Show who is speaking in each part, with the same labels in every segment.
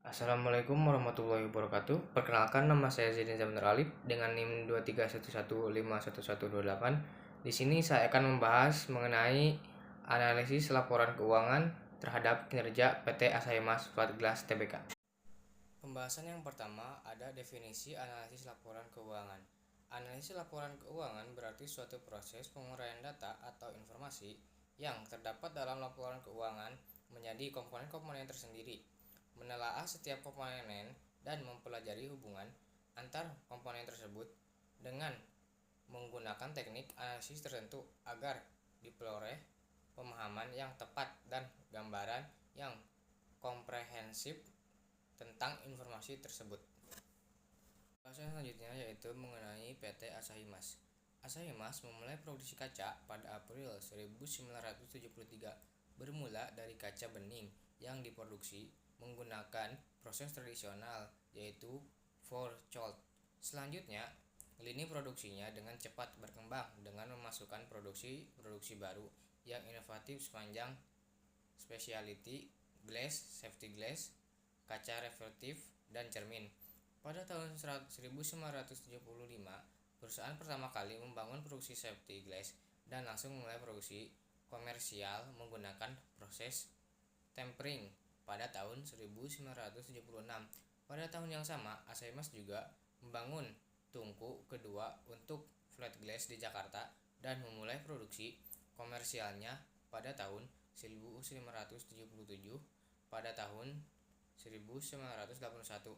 Speaker 1: Assalamualaikum warahmatullahi wabarakatuh. Perkenalkan, nama saya Zaidin Zamir Alif dengan NIM 231151128. Di sini saya akan membahas mengenai analisis laporan keuangan terhadap kinerja PT Asahi Mas Flatglass Tbk. Pembahasan yang pertama ada definisi analisis laporan keuangan. Analisis laporan keuangan berarti suatu proses penguraian data atau informasi yang terdapat dalam laporan keuangan menjadi komponen-komponen tersendiri, menelaah setiap komponen dan mempelajari hubungan antar komponen tersebut dengan menggunakan teknik analisis tertentu agar diperoleh pemahaman yang tepat dan gambaran yang komprehensif tentang informasi tersebut. Bahasan selanjutnya yaitu mengenai PT Asahi Mas. Asahi Mas memulai produksi kaca pada April 1973 bermula dari kaca bening yang diproduksi menggunakan proses tradisional yaitu Fairchild. Selanjutnya, lini produksinya dengan cepat berkembang dengan memasukkan produksi baru yang inovatif sepanjang specialty glass, safety glass, kaca reflektif, dan cermin. Pada tahun 1975, perusahaan pertama kali membangun produksi safety glass dan langsung mulai produksi komersial menggunakan proses tempering pada tahun 1976. Pada tahun yang sama, Asahi Mas juga membangun tungku kedua untuk flat glass di Jakarta dan memulai produksi komersialnya pada tahun 1977. Pada tahun 1981,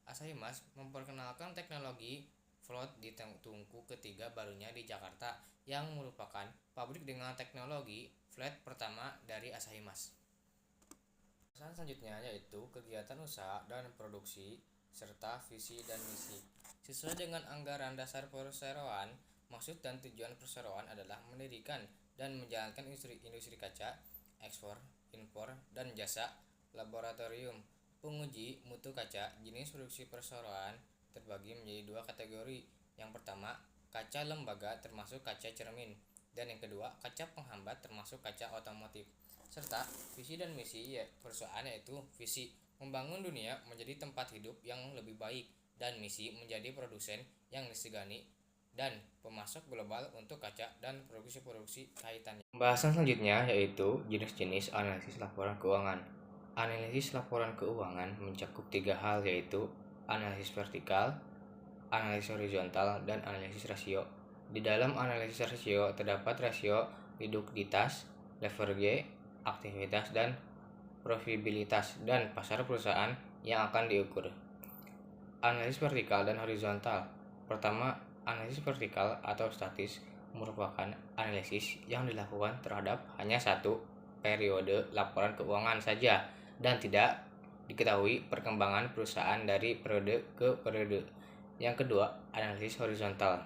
Speaker 1: Asahi Mas memperkenalkan teknologi float di tungku ketiga barunya di Jakarta yang merupakan pabrik dengan teknologi flat pertama dari Asahi Mas. Selanjutnya yaitu kegiatan usaha dan produksi serta visi dan misi. Sesuai dengan anggaran dasar perseroan, maksud dan tujuan perseroan adalah mendirikan dan menjalankan industri kaca, ekspor, impor, dan jasa, laboratorium, penguji mutu kaca. Jenis produksi perseroan terbagi menjadi dua kategori. Yang pertama, kaca lembaga termasuk kaca cermin, dan yang kedua, kaca penghambat termasuk kaca otomotif. Serta visi dan misi perusahaan yaitu visi membangun dunia menjadi tempat hidup yang lebih baik, dan misi menjadi produsen yang disegani dan pemasok global untuk kaca dan produksi kaitannya. Pembahasan selanjutnya yaitu jenis-jenis analisis laporan keuangan. Analisis laporan keuangan mencakup tiga hal yaitu analisis vertikal, analisis horizontal, dan analisis rasio. Di dalam analisis rasio terdapat rasio likuiditas, leverage, aktivitas, dan profitabilitas dan pasar perusahaan yang akan diukur. Analisis vertikal dan horizontal. Pertama, analisis vertikal atau statis merupakan analisis yang dilakukan terhadap hanya satu periode laporan keuangan saja dan tidak diketahui perkembangan perusahaan dari periode ke periode. Yang kedua, analisis horizontal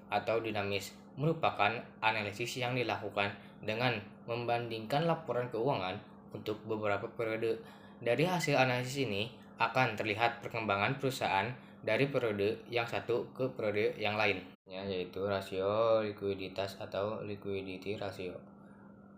Speaker 1: atau dinamis merupakan analisis yang dilakukan dengan membandingkan laporan keuangan untuk beberapa periode. Dari hasil analisis ini akan terlihat perkembangan perusahaan dari periode yang satu ke periode yang lain, yaitu rasio likuiditas atau liquidity ratio.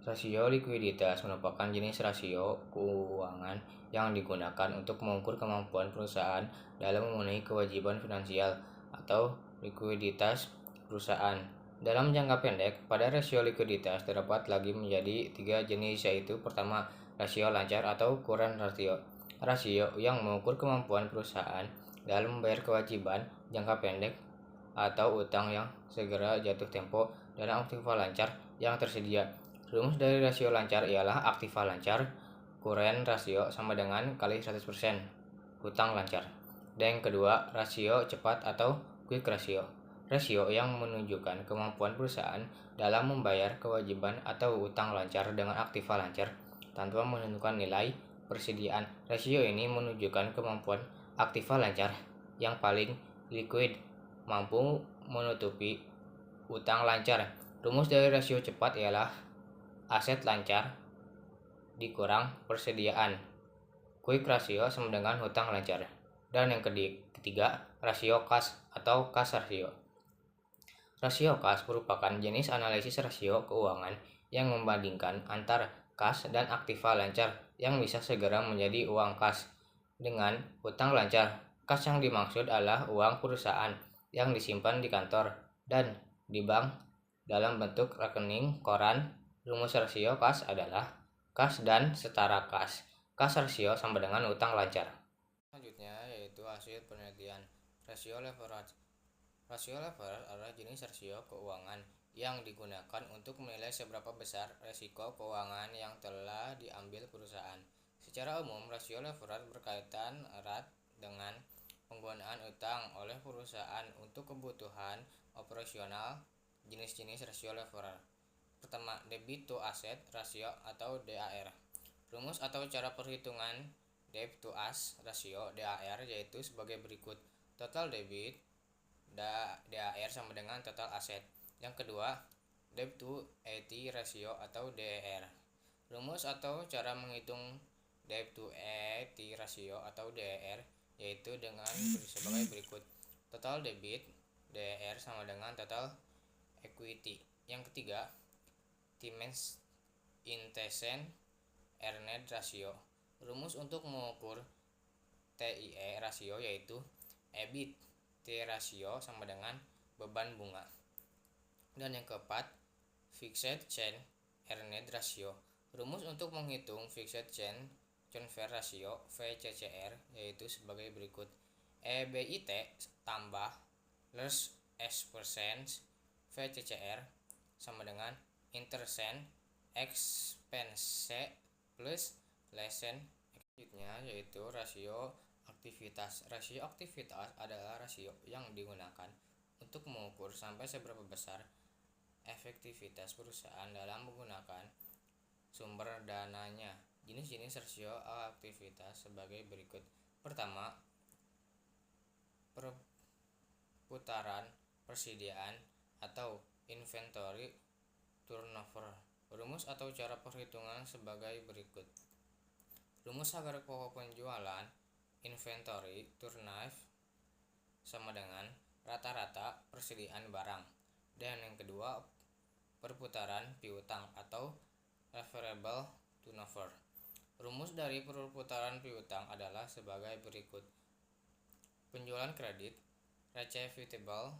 Speaker 1: Rasio likuiditas merupakan jenis rasio keuangan yang digunakan untuk mengukur kemampuan perusahaan dalam memenuhi kewajiban finansial atau likuiditas perusahaan. Dalam jangka pendek, pada rasio likuiditas terdapat lagi menjadi tiga jenis, yaitu pertama, rasio lancar atau current ratio. Rasio yang mengukur kemampuan perusahaan dalam membayar kewajiban jangka pendek atau utang yang segera jatuh tempo, dan aktiva lancar yang tersedia. Rumus dari rasio lancar ialah aktiva lancar current rasio sama dengan kali 100% hutang lancar. Dan yang kedua, rasio cepat atau quick ratio. Rasio yang menunjukkan kemampuan perusahaan dalam membayar kewajiban atau utang lancar dengan aktiva lancar tanpa menentukan nilai persediaan. Rasio ini menunjukkan kemampuan aktiva lancar yang paling liquid, mampu menutupi utang lancar. Rumus dari rasio cepat ialah aset lancar dikurang persediaan. Quick ratio sama dengan hutang lancar. Dan yang ketiga, rasio kas atau kas rasio. Rasio kas merupakan jenis analisis rasio keuangan yang membandingkan antar kas dan aktiva lancar yang bisa segera menjadi uang kas. dengan hutang lancar. Kas yang dimaksud adalah uang perusahaan yang disimpan di kantor dan di bank dalam bentuk rekening koran. Rumus rasio kas adalah kas dan setara kas. Kas rasio sama dengan hutang lancar. Selanjutnya yaitu hasil penelitian rasio leverage. Rasio leverage adalah jenis rasio keuangan yang digunakan untuk menilai seberapa besar resiko keuangan yang telah diambil perusahaan. Secara umum, rasio leverage berkaitan erat dengan penggunaan utang oleh perusahaan untuk kebutuhan operasional. Jenis-jenis rasio leverage. Pertama, debit to asset ratio atau DAR. Rumus atau cara perhitungan debt to asset ratio DAR yaitu sebagai berikut. Total debit DAR sama dengan total aset. Yang kedua, debt to equity ratio atau DER. Rumus atau cara menghitung debt to equity ratio atau DER yaitu dengan sebagai berikut. Total debit DER sama dengan total equity. Yang ketiga, Times Intention Earned Ratio. Rumus untuk mengukur TIE ratio yaitu EBIT T ratio sama dengan beban bunga. Dan yang keempat, Fixed Charge Earned Ratio. Rumus untuk menghitung Fixed Charge Transfer Ratio VCCR yaitu sebagai berikut. EBIT tambah less expense VCCR sama dengan interest expense plus lesen. Selanjutnya yaitu rasio aktivitas. Rasio aktivitas adalah rasio yang digunakan untuk mengukur sampai seberapa besar efektivitas perusahaan dalam menggunakan sumber dananya. Jenis-jenis rasio aktivitas sebagai berikut. Pertama, perputaran persediaan atau inventory turnover. Rumus atau cara perhitungan sebagai berikut. Rumus harga pokok penjualan inventory turnover sama dengan rata-rata persediaan barang. Dan yang kedua, perputaran piutang atau referable turnover. Rumus dari perputaran piutang adalah sebagai berikut. Penjualan kredit receivable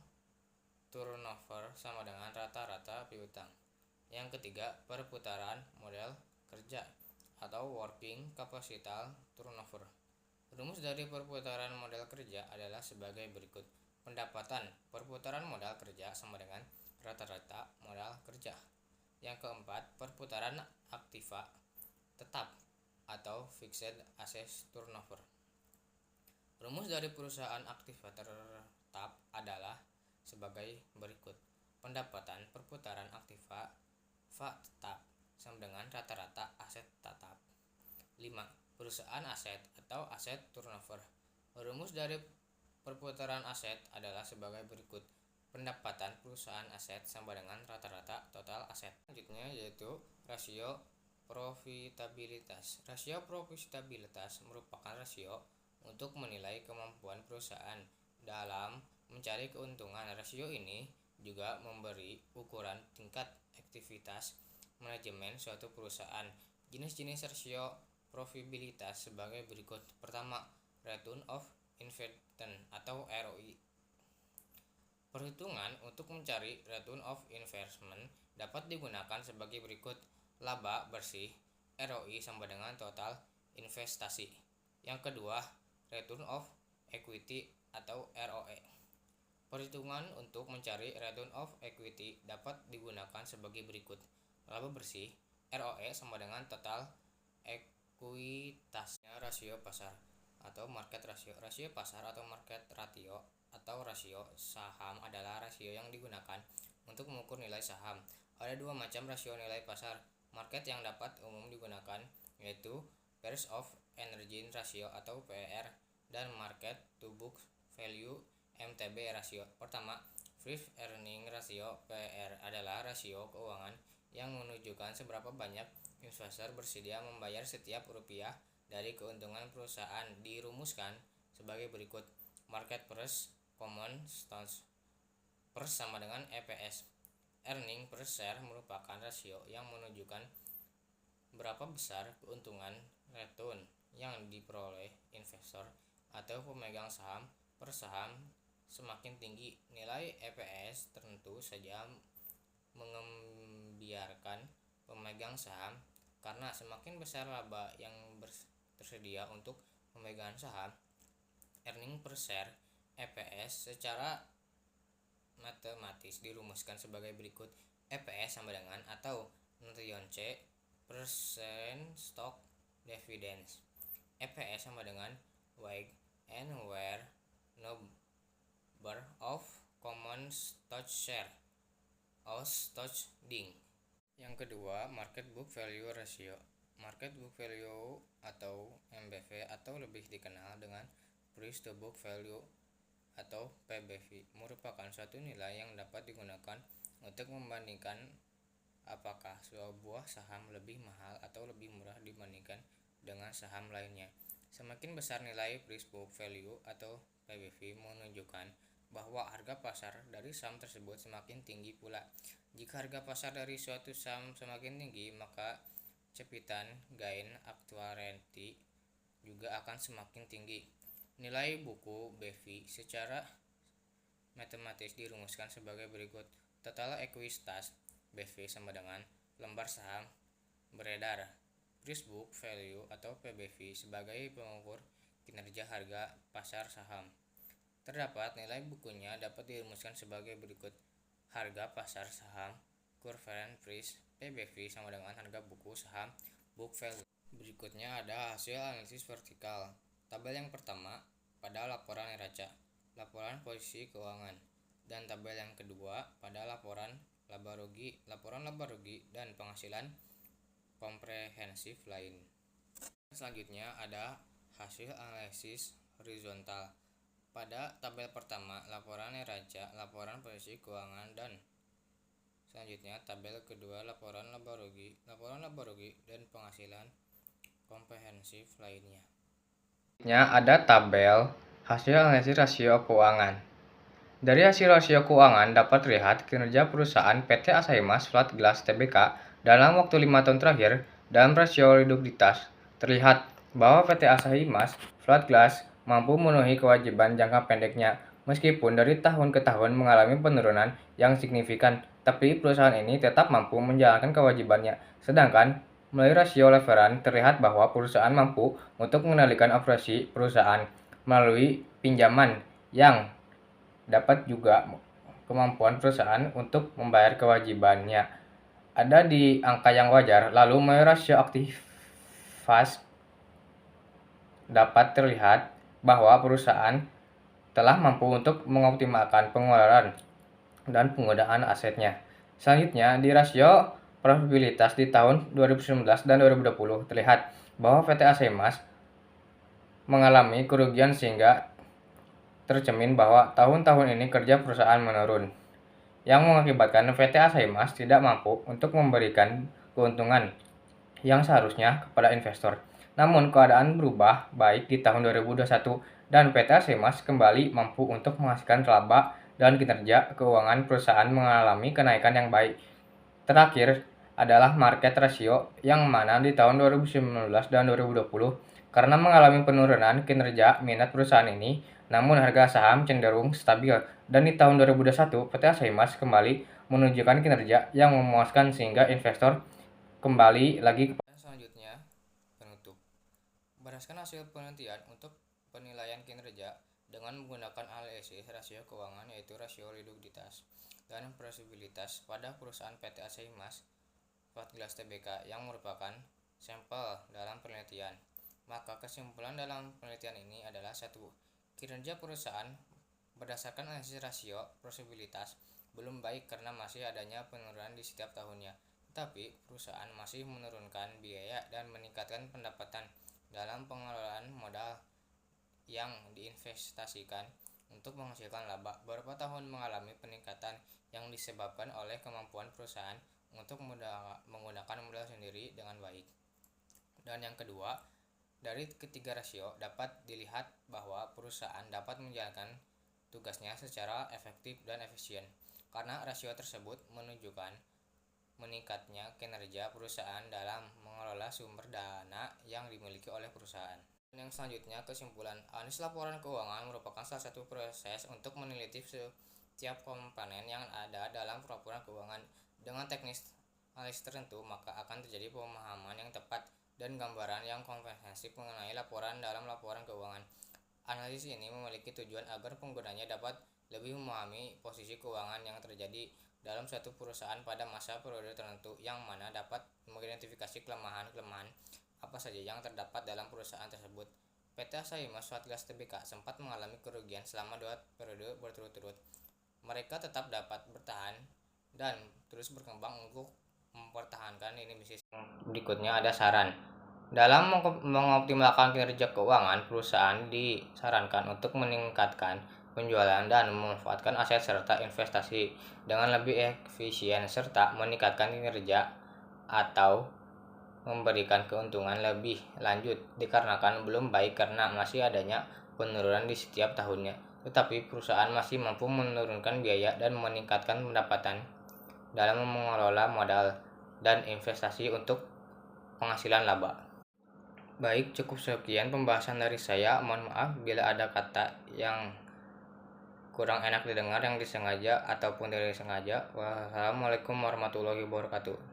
Speaker 1: turnover sama dengan rata-rata piutang. Yang ketiga, perputaran modal kerja atau working capital turnover. Rumus dari perputaran modal kerja adalah sebagai berikut. Pendapatan perputaran modal kerja sama dengan rata-rata modal kerja. Yang keempat, perputaran aktiva tetap atau fixed assets turnover. Rumus dari perusahaan aktiva tetap adalah sebagai berikut. Pendapatan perputaran aktiva tetap sama dengan rata-rata aset tetap. 5. Perusahaan aset atau aset turnover. Rumus dari perputaran aset adalah sebagai berikut. Pendapatan perusahaan aset sama dengan rata-rata total aset. Selanjutnya yaitu rasio profitabilitas. Rasio profitabilitas merupakan rasio untuk menilai kemampuan perusahaan dalam mencari keuntungan. Rasio ini juga memberi ukuran tingkat aktivitas manajemen suatu perusahaan. Jenis-jenis rasio profitabilitas sebagai berikut. Pertama, return of investment atau ROI. Perhitungan untuk mencari return of investment dapat digunakan sebagai berikut. Laba bersih ROI sama dengan total investasi. Yang kedua, return of equity atau ROE. Perhitungan untuk mencari return of equity dapat digunakan sebagai berikut. Laba bersih ROE sama dengan total ekuitasnya. Rasio pasar atau market ratio. Rasio pasar atau market ratio atau rasio saham adalah rasio yang digunakan untuk mengukur nilai saham. Ada dua macam rasio nilai pasar market yang dapat umum digunakan, yaitu price of earnings ratio atau PER dan market to book value MTB rasio. Pertama, price earning ratio PER adalah rasio keuangan yang menunjukkan seberapa banyak investor bersedia membayar setiap rupiah dari keuntungan perusahaan. Dirumuskan sebagai berikut. Market price common stocks per sama dengan EPS. Earning per share merupakan rasio yang menunjukkan berapa besar keuntungan return yang diperoleh investor atau pemegang saham per saham semakin tinggi nilai EPS, tentu saja membiarkan pemegang saham, karena semakin besar laba yang tersedia untuk pemegang saham. Earning per share EPS secara matematis dirumuskan sebagai berikut. EPS sama dengan atau notation C persen stock dividends. EPS sama dengan weight and where number of common stock share outstanding. Yang kedua, market book value ratio. Market book value atau MBV atau lebih dikenal dengan price to book value atau PBV merupakan suatu nilai yang dapat digunakan untuk membandingkan apakah sebuah saham lebih mahal atau lebih murah dibandingkan dengan saham lainnya. Semakin besar nilai price book value atau PBV menunjukkan bahwa harga pasar dari saham tersebut semakin tinggi pula. Jika harga pasar dari suatu saham semakin tinggi, maka capital gain actuality juga akan semakin tinggi. Nilai buku BV secara matematis dirumuskan sebagai berikut. Total ekuitas BV sama dengan lembar saham beredar. Price book value atau PBV sebagai pengukur kinerja harga pasar saham. Terdapat nilai bukunya dapat dirumuskan sebagai berikut. Harga pasar saham current price PBV sama dengan harga buku saham book value. Berikutnya ada hasil analisis vertikal. Tabel yang pertama pada laporan neraca, laporan posisi keuangan, dan tabel yang kedua pada laporan laba rugi, dan penghasilan komprehensif lain. Selanjutnya ada hasil analisis horizontal. Pada tabel pertama laporan neraca, laporan posisi keuangan, dan selanjutnya tabel kedua laporan laba rugi, dan penghasilan komprehensif lainnya. Ada tabel hasil analisis rasio keuangan. Dari hasil rasio keuangan dapat terlihat kinerja perusahaan PT Asahi Mas Flat Glass Tbk dalam waktu 5 tahun terakhir. Dalam rasio likuiditas terlihat bahwa PT Asahi Mas Flat Glass mampu memenuhi kewajiban jangka pendeknya meskipun dari tahun ke tahun mengalami penurunan yang signifikan, tapi perusahaan ini tetap mampu menjalankan kewajibannya. Sedangkan melalui rasio leveran terlihat bahwa perusahaan mampu untuk mengendalikan operasi perusahaan melalui pinjaman yang dapat juga kemampuan perusahaan untuk membayar kewajibannya ada di angka yang wajar. Lalu melalui rasio aktivitas dapat terlihat bahwa perusahaan telah mampu untuk mengoptimalkan pengeluaran dan penggunaan asetnya. Selanjutnya, di rasio profitabilitas di tahun 2019 dan 2020 terlihat bahwa PT Asahi Mas mengalami kerugian sehingga tercermin bahwa tahun-tahun ini kerja perusahaan menurun, yang mengakibatkan PT Asahi Mas tidak mampu untuk memberikan keuntungan yang seharusnya kepada investor. Namun keadaan berubah baik di tahun 2021 dan PT Asahi Mas kembali mampu untuk menghasilkan laba dan kinerja keuangan perusahaan mengalami kenaikan yang baik. Terakhir adalah market ratio yang mana di tahun 2019 dan 2020 karena mengalami penurunan kinerja minat perusahaan ini, namun harga saham cenderung stabil, dan di tahun 2021 PT Asahi Mas kembali menunjukkan kinerja yang memuaskan sehingga investor kembali lagi. Selanjutnya, penutup. Berdasarkan hasil penelitian untuk penilaian kinerja dengan menggunakan analisis rasio keuangan, yaitu rasio likuiditas dan profitabilitas pada perusahaan PT Asahi Mas Flat Glass Tbk yang merupakan sampel dalam penelitian, maka kesimpulan dalam penelitian ini adalah 1. Kinerja perusahaan berdasarkan analisis rasio profitabilitas belum baik karena masih adanya penurunan di setiap tahunnya, tetapi perusahaan masih menurunkan biaya dan meningkatkan pendapatan dalam pengelolaan modal yang diinvestasikan untuk menghasilkan laba. Beberapa tahun mengalami peningkatan yang disebabkan oleh kemampuan perusahaan untuk menggunakan modal sendiri dengan baik. Dan yang kedua, dari ketiga rasio dapat dilihat bahwa perusahaan dapat menjalankan tugasnya secara efektif dan efisien, karena rasio tersebut menunjukkan meningkatnya kinerja perusahaan dalam mengelola sumber dana yang dimiliki oleh perusahaan. Yang selanjutnya, kesimpulan. Analisis laporan keuangan merupakan salah satu proses untuk meneliti setiap komponen yang ada dalam laporan keuangan. Dengan teknis analisis tertentu, maka akan terjadi pemahaman yang tepat dan gambaran yang komprehensif mengenai laporan dalam laporan keuangan. Analisis ini memiliki tujuan agar penggunanya dapat lebih memahami posisi keuangan yang terjadi dalam suatu perusahaan pada masa periode tertentu, yang mana dapat mengidentifikasi kelemahan-kelemahan apa saja yang terdapat dalam perusahaan tersebut. PT Asahima Swatgas Tbk sempat mengalami kerugian selama 2 periode berturut-turut. Mereka tetap dapat bertahan dan terus berkembang untuk mempertahankan ini bisnis. Berikutnya ada saran. Dalam mengoptimalkan kinerja keuangan, perusahaan disarankan untuk meningkatkan penjualan dan memanfaatkan aset serta investasi dengan lebih efisien serta meningkatkan kinerja atau memberikan keuntungan lebih lanjut dikarenakan belum baik karena masih adanya penurunan di setiap tahunnya. Tetapi perusahaan masih mampu menurunkan biaya dan meningkatkan pendapatan dalam mengelola modal dan investasi untuk penghasilan laba. Baik, cukup sekian pembahasan dari saya. Mohon maaf bila ada kata yang kurang enak didengar yang disengaja ataupun tidak disengaja. Wassalamualaikum warahmatullahi wabarakatuh.